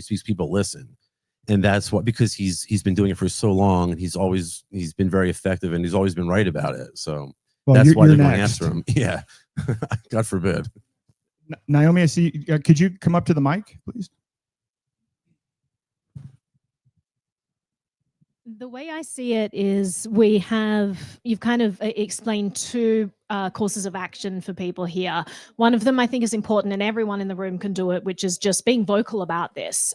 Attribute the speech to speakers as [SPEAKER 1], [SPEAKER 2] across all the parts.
[SPEAKER 1] speaks, people listen. And that's what, because he's been doing it for so long, and he's been very effective, and he's always been right about it. So that's why they're going after him. Yeah. God forbid.
[SPEAKER 2] Naomi, I see. Could you come up to the mic, please?
[SPEAKER 3] The way I see it is you've kind of explained two courses of action for people here. One of them I think is important, and everyone in the room can do it, which is just being vocal about this.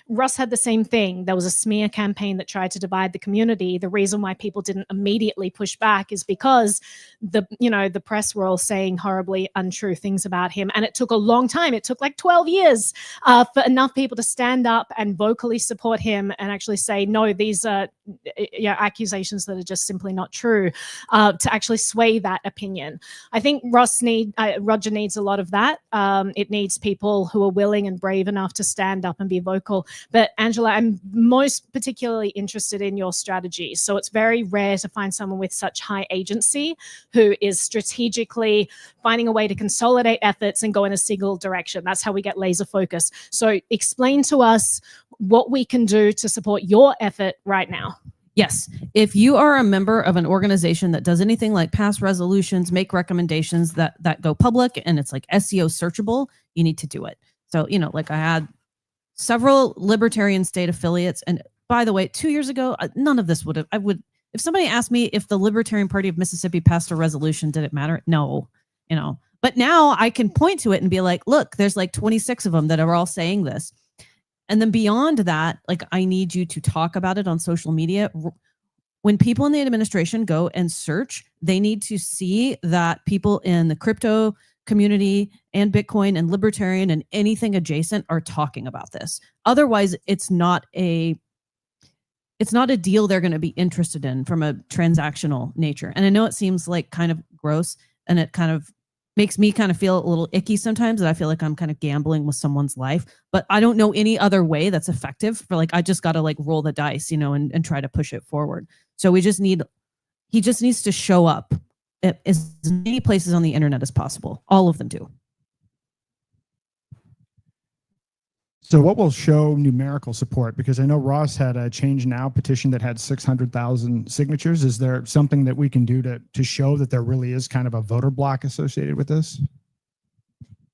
[SPEAKER 3] Russ had the same thing. There was a smear campaign that tried to divide the community. The reason why people didn't immediately push back is because the press were all saying horribly untrue things about him, and it took a long time. It took like 12 years for enough people to stand up and vocally support him and actually say, no, these are accusations that are just simply not true, to actually sway that opinion. I think Roger needs a lot of that. It needs people who are willing and brave enough to stand up and be vocal. But Angela, I'm most particularly interested in your strategy. So it's very rare to find someone with such high agency who is strategically finding a way to consolidate efforts and go in a single direction. That's how we get laser focus. So explain to us what we can do to support your effort right now.
[SPEAKER 4] Yes. If you are a member of an organization that does anything like pass resolutions, make recommendations that go public, and it's like SEO searchable, you need to do it. So, like I had several libertarian state affiliates. And by the way, 2 years ago, none of this if somebody asked me if the Libertarian Party of Mississippi passed a resolution, did it matter? No, but now I can point to it and be like, look, there's like 26 of them that are all saying this. And then beyond that, like, I need you to talk about it on social media. When people in the administration go and search, they need to see that people in the crypto community and Bitcoin and libertarian and anything adjacent are talking about this. Otherwise, it's not a deal they're going to be interested in from a transactional nature. And I know it seems like kind of gross, and it kind of makes me kind of feel a little icky sometimes, that I feel like I'm kind of gambling with someone's life, but I don't know any other way that's effective for, like, I just got to like roll the dice, and try to push it forward. So he just needs to show up at as many places on the internet as possible. All of them do.
[SPEAKER 2] So what will show numerical support? Because I know Ross had a Change Now petition that had 600,000 signatures. Is there something that we can do to show that there really is kind of a voter block associated with this?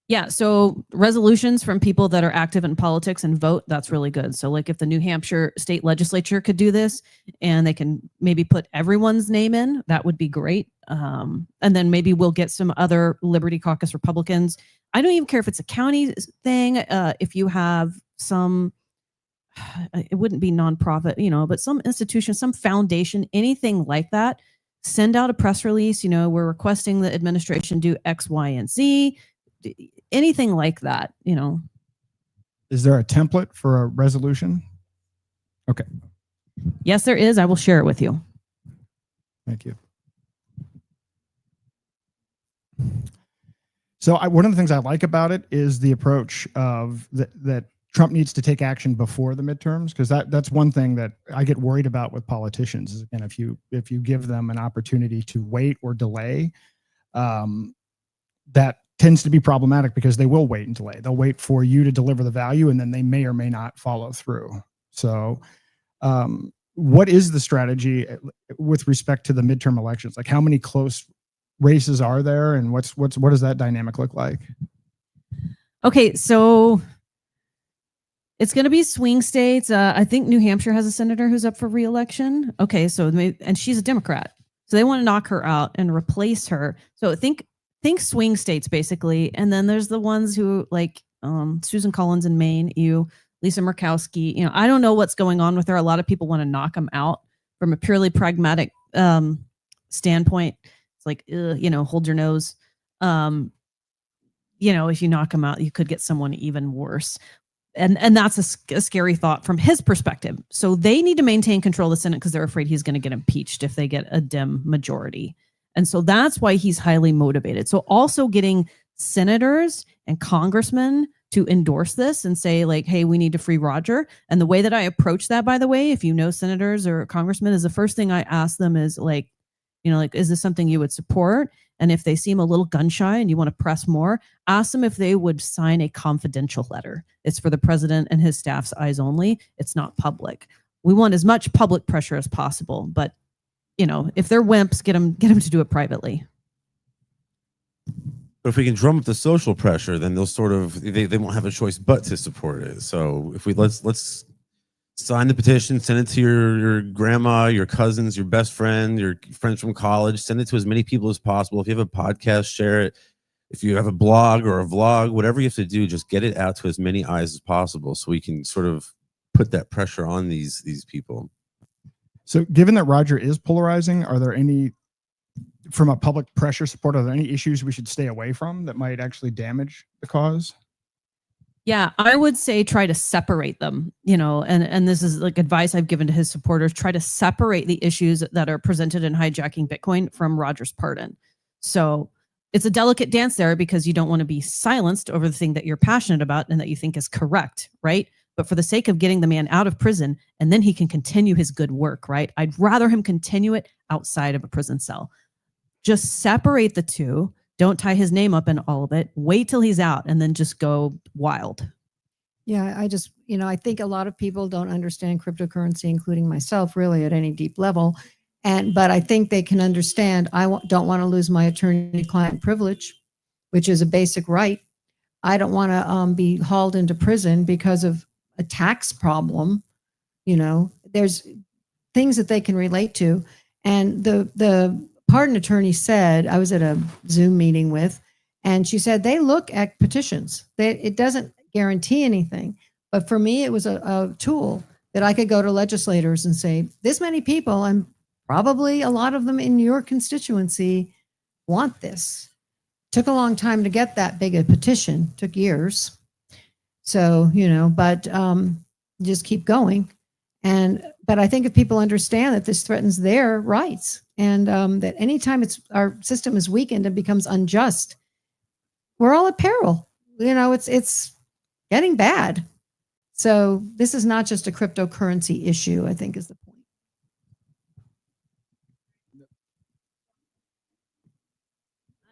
[SPEAKER 4] Yeah, so resolutions from people that are active in politics and vote, that's really good. So like if the New Hampshire state legislature could do this and they can maybe put everyone's name in, that would be great. And then maybe we'll get some other Liberty Caucus Republicans. I don't even care if it's a county thing. If you have some, it wouldn't be nonprofit, but some institution, some foundation, anything like that, send out a press release. We're requesting the administration do X, Y, and Z, anything like that,
[SPEAKER 2] Is there a template for a resolution? Okay.
[SPEAKER 4] Yes, there is. I will share it with you.
[SPEAKER 2] Thank you. So one of the things I like about it is the approach of that Trump needs to take action before the midterms, because that's one thing that I get worried about with politicians. Is, again, if you give them an opportunity to wait or delay, that tends to be problematic, because they will wait and delay. They'll wait for you to deliver the value, and then they may or may not follow through. So what is the strategy with respect to the midterm elections? Like, how many close races are there, and what does that dynamic look like?
[SPEAKER 4] Okay, so it's going to be swing states. I think New Hampshire has a senator who's up for re-election. Okay, so and she's a Democrat, so they want to knock her out and replace her. So think swing states basically, and then there's the ones who like Susan Collins in Maine, Lisa Murkowski. I don't know what's going on with her. A lot of people want to knock them out from a purely pragmatic standpoint. Like, hold your nose. If you knock him out, you could get someone even worse. And that's a scary thought from his perspective. So they need to maintain control of the Senate because they're afraid he's going to get impeached if they get a Dem majority. And so that's why he's highly motivated. So also getting senators and congressmen to endorse this and say, like, hey, we need to free Roger. And the way that I approach that, by the way, if you know senators or congressmen, is the first thing I ask them is, like, You know, like, is this something you would support? And if they seem a little gun shy and you want to press more, ask them if they would sign a confidential letter. It's for the president and his staff's eyes only. It's not public. We want as much public pressure as possible, but you know, if they're wimps, get them to do it privately.
[SPEAKER 1] But if we can drum up the social pressure, then they'll sort of, they won't have a choice but to support it. So if we let's sign the petition, send it to your grandma, your cousins, your best friend, your friends from college, send it to as many people as possible. If you have a podcast, share it. If you have a blog or a vlog, whatever you have to do, just get it out to as many eyes as possible so we can sort of put that pressure on these people.
[SPEAKER 2] So given that Roger is polarizing, are there any, from a public pressure support, are there any issues we should stay away from that might actually damage the cause?
[SPEAKER 4] Yeah, I would say try to separate them, you know, and this is like advice I've given to his supporters, try to separate the issues that are presented in hijacking Bitcoin from Roger's pardon. So it's a delicate dance there because you don't want to be silenced over the thing that you're passionate about and that you think is correct, right? But for the sake of getting the man out of prison, and then he can continue his good work, right? I'd rather him continue it outside of a prison cell. Just separate the two. Don't tie his name up in all of it. Wait till he's out and then just go wild.
[SPEAKER 5] Yeah, I just, you know, I think a lot of people don't understand cryptocurrency, including myself, really at any deep level. But I think they can understand, don't want to lose my attorney-client privilege, which is a basic right. I don't want to be hauled into prison because of a tax problem. You know, there's things that they can relate to. And the pardon attorney said, I was at a Zoom meeting with, and she said they look at petitions. It doesn't guarantee anything. But for me, it was a tool that I could go to legislators and say, this many people, and probably a lot of them in your constituency, want this. Took a long time to get that big a petition, took years. So, you know, but just keep going. But I think if people understand that this threatens their rights, and that anytime our system is weakened and becomes unjust, we're all at peril. You know, it's getting bad. So this is not just a cryptocurrency issue, I think is the point.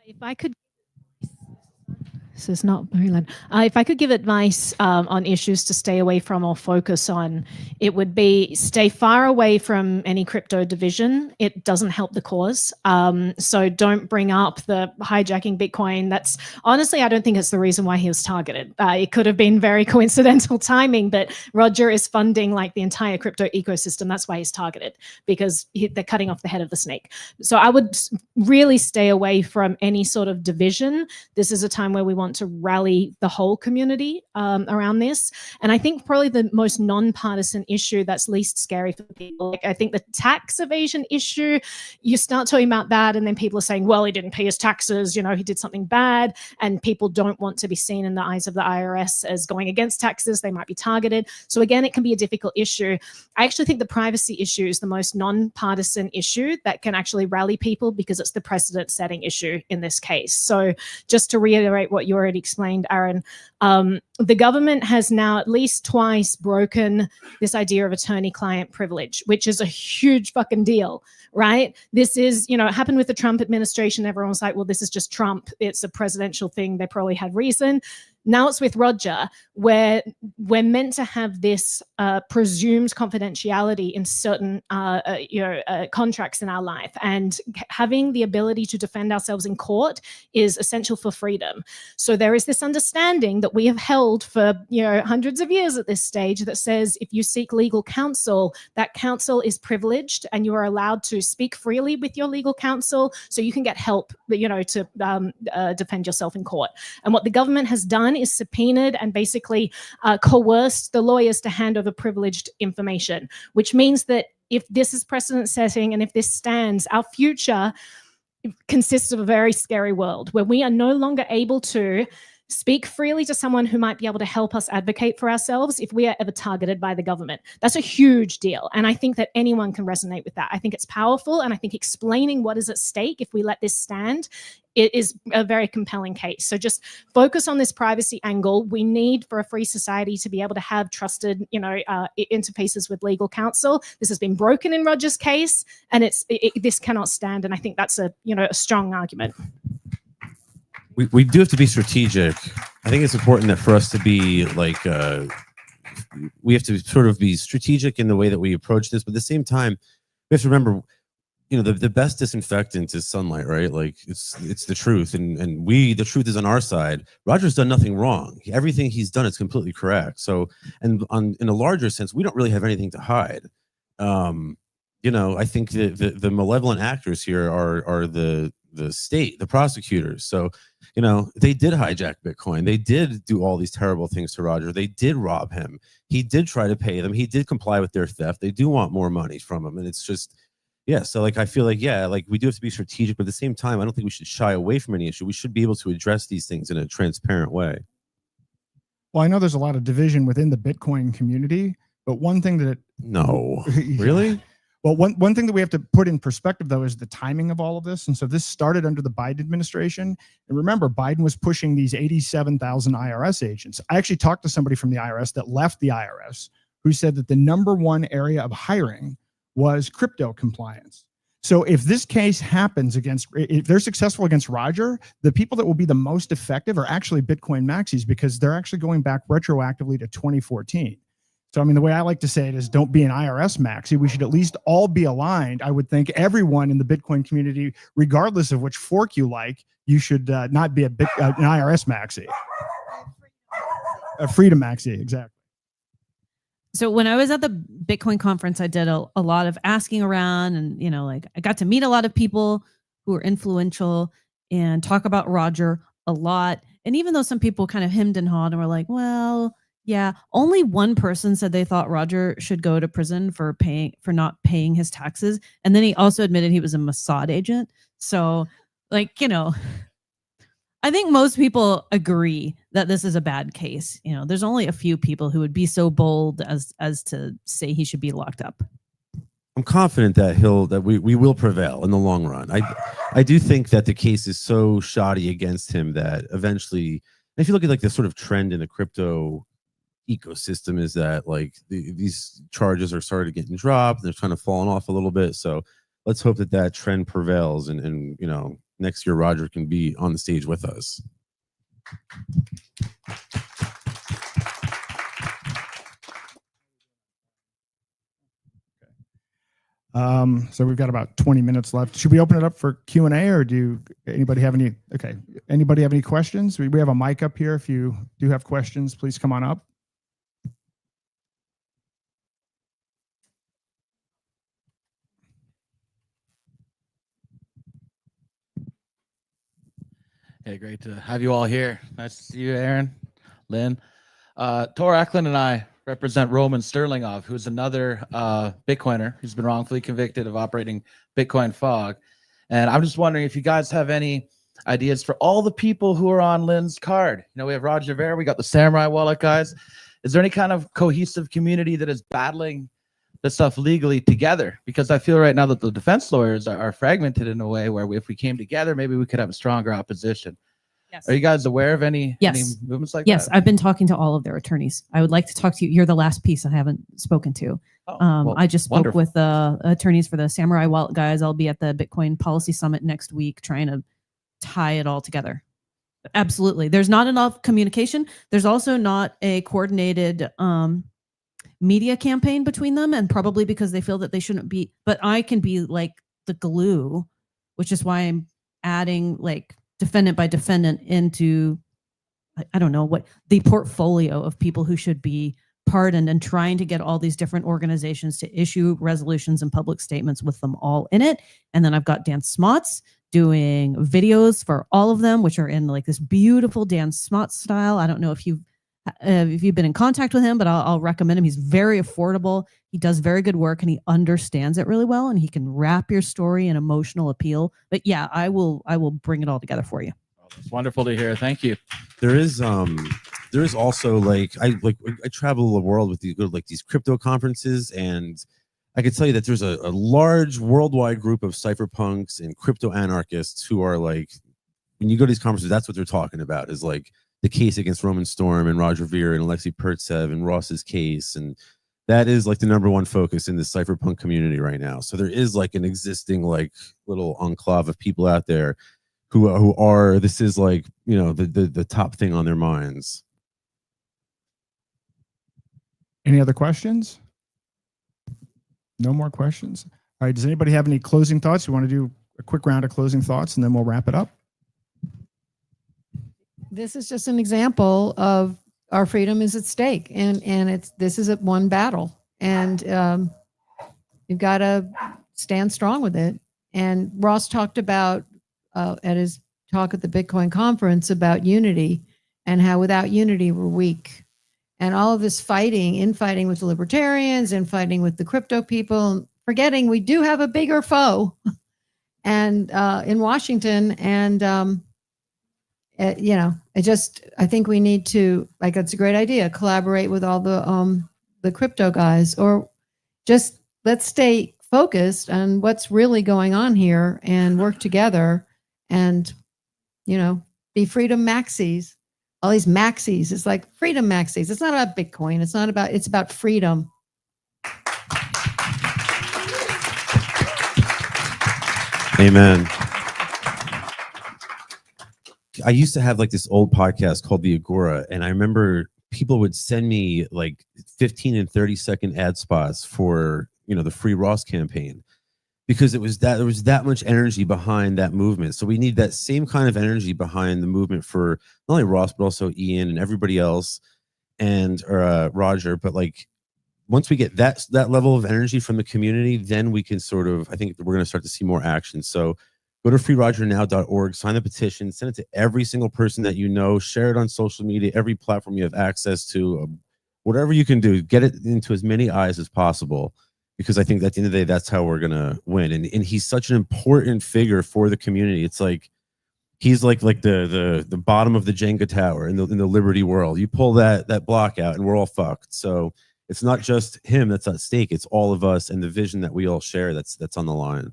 [SPEAKER 3] If I could, this is not very loud. If I could give advice on issues to stay away from or focus on, it would be stay far away from any crypto division. It doesn't help the cause. So don't bring up the hijacking Bitcoin. That's honestly, I don't think it's the reason why he was targeted. It could have been very coincidental timing, but Roger is funding like the entire crypto ecosystem. That's why he's targeted, because they're cutting off the head of the snake. So I would really stay away from any sort of division. This is a time where we want to rally the whole community around this. And I think probably the most nonpartisan issue that's least scary for people, like I think the tax evasion issue, you start talking about that and then people are saying, well, he didn't pay his taxes, you know, he did something bad, and people don't want to be seen in the eyes of the IRS as going against taxes. They might be targeted. So again, it can be a difficult issue. I actually think the privacy issue is the most nonpartisan issue that can actually rally people, because it's the precedent setting issue in this case. So just to reiterate what you already explained, Aaron, the government has now at least twice broken this idea of attorney-client privilege, which is a huge fucking deal, right? This is, you know, it happened with the Trump administration. Everyone was like, well, this is just Trump. It's a presidential thing. They probably had reason. Now it's with Roger, where we're meant to have this presumed confidentiality in certain contracts in our life, and having the ability to defend ourselves in court is essential for freedom. So there is this understanding that we have held for hundreds of years at this stage that says if you seek legal counsel, that counsel is privileged, and you are allowed to speak freely with your legal counsel, so you can get help, to defend yourself in court. And what the government has done is subpoenaed and basically coerced the lawyers to hand over privileged information, which means that if this is precedent setting and if this stands, our future consists of a very scary world where we are no longer able to speak freely to someone who might be able to help us advocate for ourselves if we are ever targeted by the government. That's a huge deal. And I think that anyone can resonate with that. I think it's powerful. And I think explaining what is at stake if we let this stand, it is a very compelling case. So just focus on this privacy angle. We need for a free society to be able to have trusted, interfaces with legal counsel. This has been broken in Roger's case, and this cannot stand. And I think that's a strong argument.
[SPEAKER 1] We do have to be strategic. I think it's important that for us to be like, we have to sort of be strategic in the way that we approach this. But at the same time, we have to remember, the best disinfectant is sunlight, right? Like it's the truth, and the truth is on our side. Roger's done nothing wrong. Everything he's done is completely correct. So, and in a larger sense, we don't really have anything to hide. I think the malevolent actors here are the state, the prosecutors. So, they did hijack Bitcoin. They did do all these terrible things to Roger. They did rob him. He did try to pay them. He did comply with their theft. They do want more money from him, and it's just. Yeah, so I feel like, we do have to be strategic, but at the same time, I don't think we should shy away from any issue. We should be able to address these things in a transparent way.
[SPEAKER 2] Well, I know there's a lot of division within the Bitcoin community, but one thing that
[SPEAKER 1] No, really?
[SPEAKER 2] Well, one thing that we have to put in perspective, though, is the timing of all of this. And so this started under the Biden administration. And remember, Biden was pushing these 87,000 IRS agents. I actually talked to somebody from the IRS that left the IRS who said that the #1 area of hiring was crypto compliance. So if this case happens if they're successful against Roger, the people that will be the most effective are actually Bitcoin maxis, because they're actually going back retroactively to 2014. So, I mean, the way I like to say it is, don't be an IRS maxi. We should at least all be aligned. I would think everyone in the Bitcoin community, regardless of which fork you like, you should not be an IRS maxi. A freedom maxi, exactly.
[SPEAKER 4] So when I was at the Bitcoin conference, I did a lot of asking around, and I got to meet a lot of people who were influential and talk about Roger a lot. And even though some people kind of hemmed and hawed and were like, well, yeah, only one person said they thought Roger should go to prison for not paying his taxes. And then he also admitted he was a Mossad agent. So I think most people agree that this is a bad case. There's only a few people who would be so bold as to say he should be locked up.
[SPEAKER 1] I'm confident that we will prevail in the long run. I do think that the case is so shoddy against him that eventually, if you look at the sort of trend in the crypto ecosystem, is that these charges are starting getting dropped, and they're kind of falling off a little bit. So let's hope that trend prevails, and next year Roger can be on the stage with us.
[SPEAKER 2] So we've got about 20 minutes left. Should we open it up for Q&A, or anybody have any? Okay. Anybody have any questions? We have a mic up here. If you do have questions, please come on up.
[SPEAKER 6] Hey, great to have you all here. Nice to see you, Aaron, Lynn. Tor Eklund and I represent Roman Sterlingov, who's another Bitcoiner who's been wrongfully convicted of operating Bitcoin Fog. And I'm just wondering if you guys have any ideas for all the people who are on Lynn's card. We have Roger Ver, we got the Samurai Wallet guys. Is there any kind of cohesive community that is battling this stuff legally together? Because I feel right now that the defense lawyers are fragmented in a way where if we came together, maybe we could have a stronger opposition.
[SPEAKER 4] Yes.
[SPEAKER 6] Are you guys aware of any movements like that?
[SPEAKER 4] Yes, I've been talking to all of their attorneys. I would like to talk to you. You're the last piece I haven't spoken to. I just spoke with the attorneys for the Samurai Wallet guys. I'll be at the Bitcoin Policy Summit next week trying to tie it all together. Absolutely. There's not enough communication. There's also not a coordinated media campaign between them, and probably because they feel that they shouldn't be, but I can be like the glue, which is why I'm adding defendant by defendant into, I don't know what, the portfolio of people who should be pardoned, and trying to get all these different organizations to issue resolutions and public statements with them all in it. And then I've got Dan Smots doing videos for all of them, which are in this beautiful Dan Smots style. I don't know if you've been in contact with him, but I'll recommend him. He's very affordable. He does very good work, and he understands it really well, and he can wrap your story in emotional appeal. But yeah, I will bring it all together for you.
[SPEAKER 6] It's wonderful to hear. Thank you.
[SPEAKER 1] There is also I travel the world with these crypto conferences, and I can tell you that there's a large worldwide group of cypherpunks and crypto anarchists who are like, when you go to these conferences, that's what they're talking about, is like the case against Roman Storm and Roger Ver and Alexei Pertsev and Ross's case. And that is like the #1 focus in the cypherpunk community right now. So there is like an existing like little enclave of people out there who are, this is like, you know, the top thing on their minds.
[SPEAKER 2] Any other questions? No more questions. All right. Does anybody have any closing thoughts? You want to do a quick round of closing thoughts and then we'll wrap it up?
[SPEAKER 5] This is just an example of our freedom is at stake, and this is one battle, and you've got to stand strong with it. And Ross talked about at his talk at the Bitcoin conference about unity and how without unity we're weak, and all of this infighting with the libertarians and fighting with the crypto people, forgetting we do have a bigger foe, and in Washington, and you know, I think we need to, like, it's a great idea, collaborate with all the crypto guys, or just let's stay focused on what's really going on here and work together and, you know, be freedom maxis. All these maxis, it's like freedom maxis. It's not about Bitcoin. It's about freedom.
[SPEAKER 1] Amen. I used to have like this old podcast called The Agora, and I remember people would send me like 15 and 30-second ad spots for, you know, the Free Ross campaign, because there was that much energy behind that movement. So we need that same kind of energy behind the movement for not only Ross but also Ian and everybody else, and Roger. But like, once we get that level of energy from the community, then we can sort of, I think we're going to start to see more action. So go to freerogernow.org, sign the petition, send it to every single person that you know, share it on social media, every platform you have access to, whatever you can do, get it into as many eyes as possible, because I think at the end of the day, that's how we're going to win. And he's such an important figure for the community. It's like, he's like the bottom of the Jenga tower in the Liberty world. You pull that block out and we're all fucked. So it's not just him that's at stake, it's all of us and the vision that we all share that's on the line.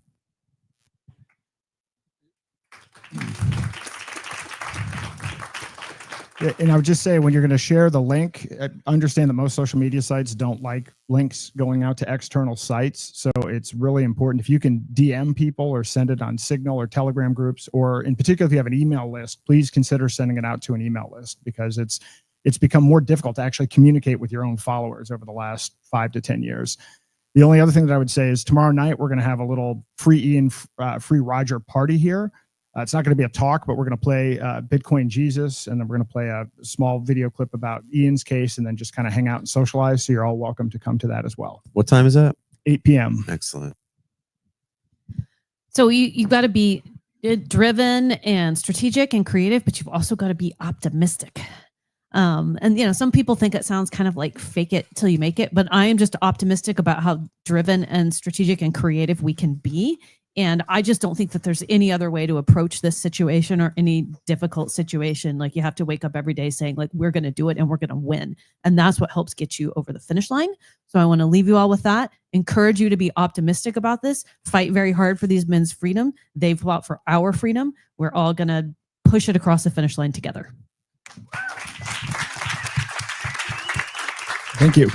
[SPEAKER 2] Yeah, and I would just say, when you're going to share the link, understand that most social media sites don't like links going out to external sites. So it's really important, if you can DM people or send it on Signal or Telegram groups, or in particular, if you have an email list, please consider sending it out to an email list, because it's become more difficult to actually communicate with your own followers over the last 5 to 10 years. The only other thing that I would say is tomorrow night, we're going to have a little free Ian, free Roger party here. It's not going to be a talk, but we're going to play Bitcoin Jesus, and then we're going to play a small video clip about Ian's case, and then just kind of hang out and socialize. So you're all welcome to come to that as well.
[SPEAKER 1] What time is that?
[SPEAKER 2] 8 p.m.
[SPEAKER 1] Excellent.
[SPEAKER 4] So you got to be driven and strategic and creative, but you've also got to be optimistic. And, you know, some people think it sounds kind of like fake it till you make it, but I am just optimistic about how driven and strategic and creative we can be. And I just don't think that there's any other way to approach this situation, or any difficult situation. Like, you have to wake up every day saying, like, we're going to do it and we're going to win. And that's what helps get you over the finish line. So I want to leave you all with that. Encourage you to be optimistic about this. Fight very hard for these men's freedom. They've fought for our freedom. We're all going to push it across the finish line together.
[SPEAKER 2] Thank you.